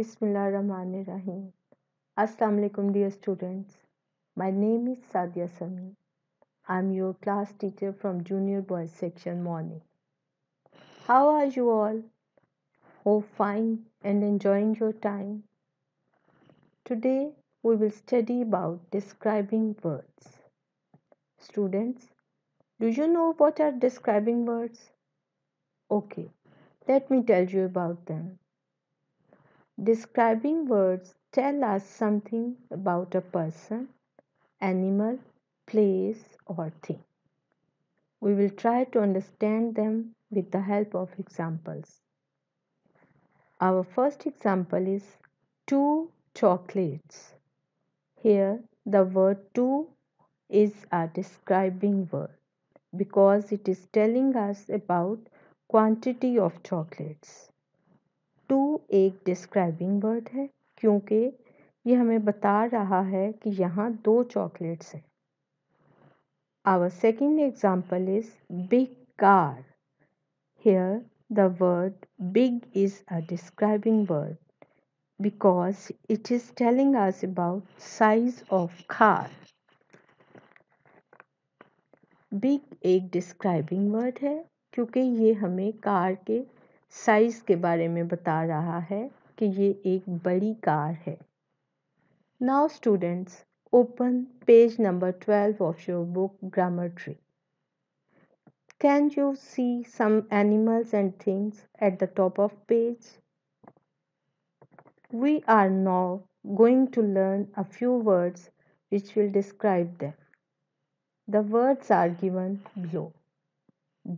Bismillahirrahmanirrahim. Assalamu alaikum, dear students. My name is Sadia Sami. I'm your class teacher from Junior Boys section morning. How are you all? Hope fine and enjoying your time. Today we will study about describing words. Students, do you know what are describing words? Okay, let me tell you about them. Describing words tell us something about a person, animal, place, or thing. We will try to understand them with the help of examples. Our first example is two chocolates. Here, the word two is a describing word because it is telling us about quantity of chocolates. टू एक describing word है क्योंकि ये हमें बता रहा है कि यहाँ दो चॉकलेट्स हैं. Our second example is big car. Here the word big is a describing word because it is telling us about size of car. Big एक describing word है क्योंकि ये हमें कार के साइज के बारे में बता रहा है कि ये एक बड़ी कार है. Now students, open page number 12 of your book Grammar Tree. Can you see some animals and things at the top of page? We are now going to learn a few words which will describe them. The words are given below.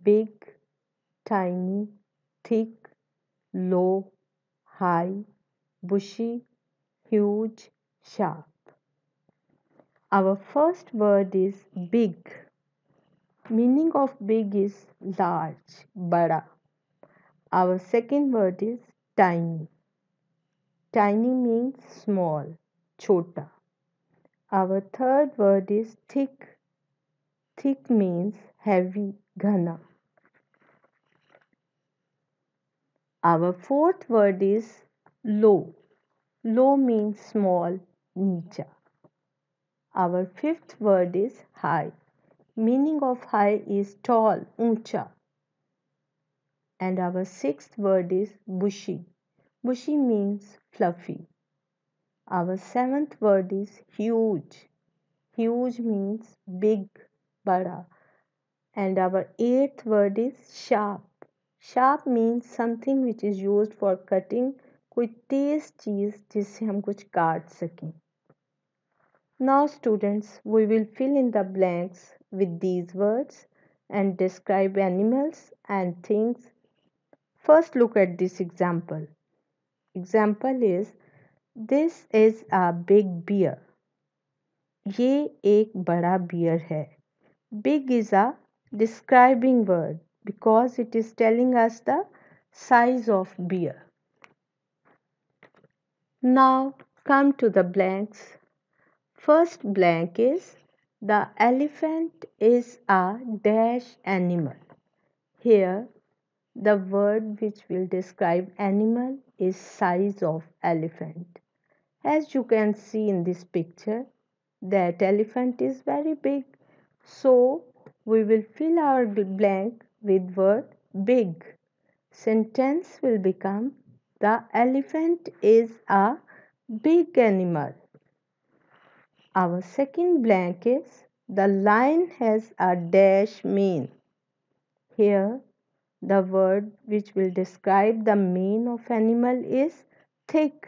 Big, tiny, thick, low, high, bushy, huge, sharp. Our first word is big. Meaning of big is large, bada. Our second word is tiny. Tiny means small, chota. Our third word is thick. Thick means heavy, ghana. Our fourth word is low. Low means small, nicha. Our fifth word is high. Meaning of high is tall, uncha. And our sixth word is bushy. Bushy means fluffy. Our seventh word is huge. Huge means big, bada. And our eighth word is sharp. Sharp means something which is used for cutting कोई तेज चीज़ जिससे हम कुछ काट सकें. Now students, we will fill in the blanks with these words and describe animals and things. First look at this example. Example is, this is a big beer. ये एक बड़ा beer है. Big is a describing word because it is telling us the size of beer. Now come to the blanks. First blank is, the elephant is a dash animal. Here the word which will describe animal is size of elephant. As you can see in this picture, that elephant is very big. So we will fill our blank with word big. Sentence will become, the elephant is a big animal. Our second blank is, the lion has a dash mane. Here the word which will describe the mane of animal is thick.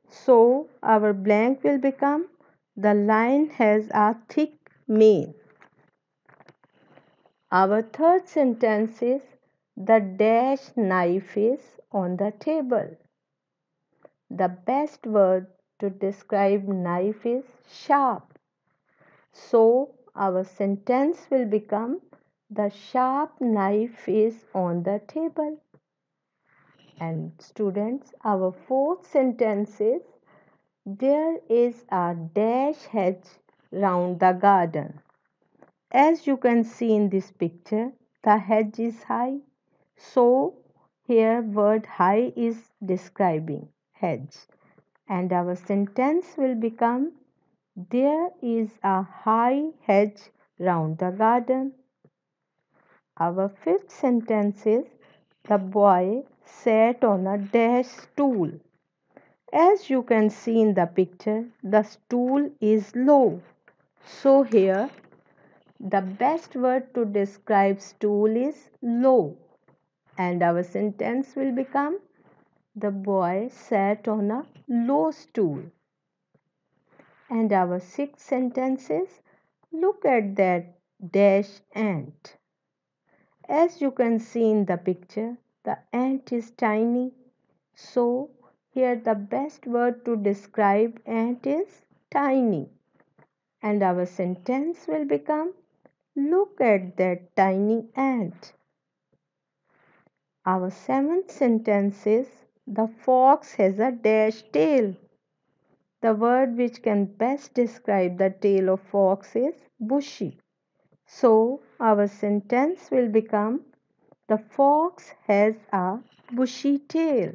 So our blank will become, the lion has a thick mane. Our third sentence is, the dash knife is on the table. The best word to describe knife is sharp. So our sentence will become, the sharp knife is on the table. And students, our fourth sentence is, there is a dash hedge round the garden. As you can see in this picture, the hedge is high. So here word high is describing hedge. And our sentence will become there is a high hedge round the garden. Our fifth sentence is the boy sat on a dash stool. As you can see in the picture, the stool is low. So here the best word to describe stool is low. And our sentence will become the boy sat on a low stool. And our sixth sentence is look at that dash ant. As you can see in the picture, the ant is tiny. So here the best word to describe ant is tiny. And our sentence will become look at that tiny ant. Our seventh sentence is the fox has a dash tail. The word which can best describe the tail of fox is bushy. So our sentence will become the fox has a bushy tail.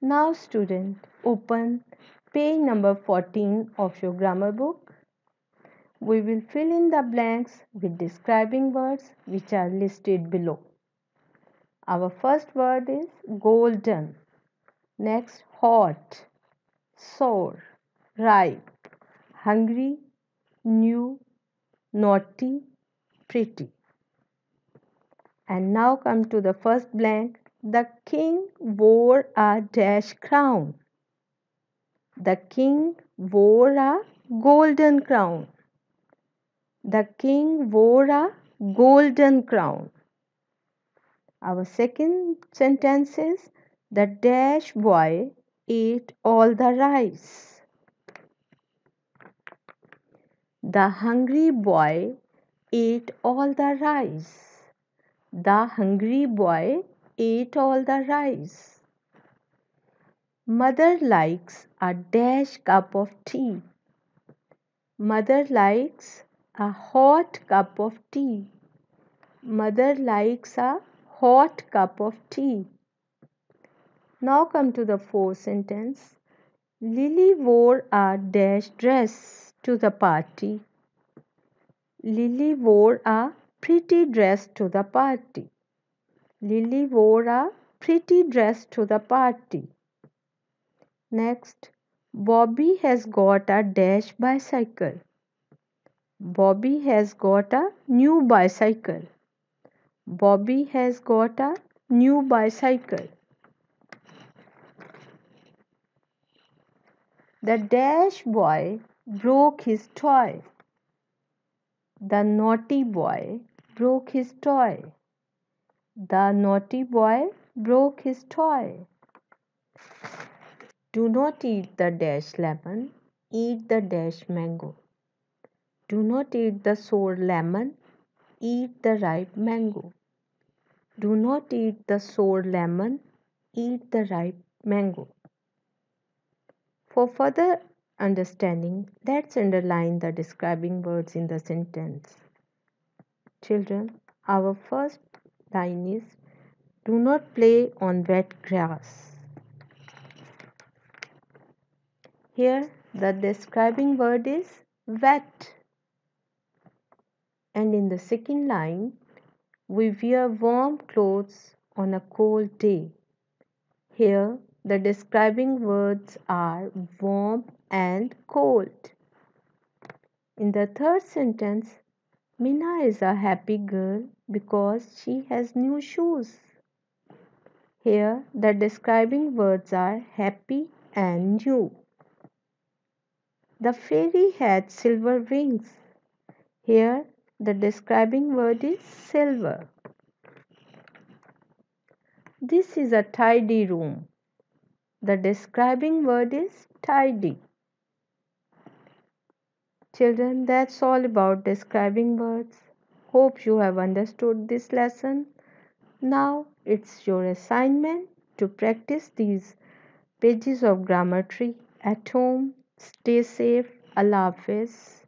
Now student, open page number 14 of your grammar book. We will fill in the blanks with describing words which are listed below. Our first word is golden. Next, hot, sour, ripe, hungry, new, naughty, pretty. And now come to the first blank. The king wore a dash crown. The king wore a golden crown. The king wore a golden crown. Our second sentence is the dash boy ate all the rice. The hungry boy ate all the rice. The hungry boy ate all the rice. Mother likes a dash cup of tea. Mother likes a hot cup of tea. Mother likes a hot cup of tea. Now come to the fourth sentence. Lily wore a dash dress to the party. Lily wore a pretty dress to the party. Lily wore a pretty dress to the party. Next, Bobby has got a dash bicycle. Bobby has got a new bicycle. Bobby has got a new bicycle. The dash boy broke his toy. The naughty boy broke his toy. The naughty boy broke his toy. Do not eat the dash lemon, eat the dash mango. Do not eat the sour lemon, eat the ripe mango. Do not eat the sour lemon, eat the ripe mango. For further understanding, let's underline the describing words in the sentence. Children, our first line is do not play on wet grass. Here, the describing word is wet. And in the second line, we wear warm clothes on a cold day. Here, the describing words are warm and cold. In the third sentence, Mina is a happy girl because she has new shoes. Here, the describing words are happy and new. The fairy had silver wings. Here, the describing word is silver. This is a tidy room. The describing word is tidy. Children, that's all about describing words. Hope you have understood this lesson. Now it's your assignment to practice these pages of grammar tree at home. Stay safe. Allah Hafiz.